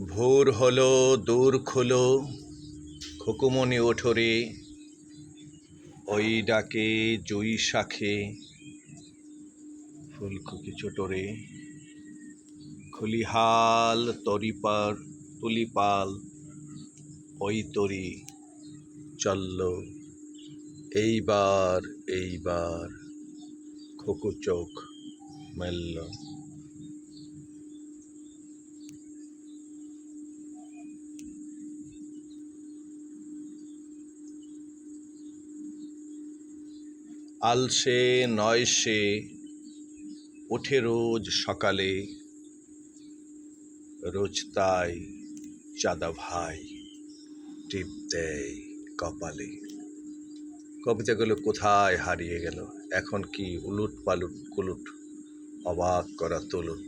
ভোর হলো দূর খোলো, খুকুমনি ওঠরে, ওই ডাকে জুই শাখে ফুলকুকি চোটরে। খুলিহাল তরিপার তুলিপাল ওই তরি চলল, এইবার এইবার খুকু চোখ মেলল। আলসে নয় সে, ওঠে রোজ সকালে, রোজ তাই চাঁদা ভাই টিপ দেয় কপালে। কবিতাগুলো কোথায় হারিয়ে গেল? এখন কি উলুট পালুট কুলুট, অবাক করা তুলুট।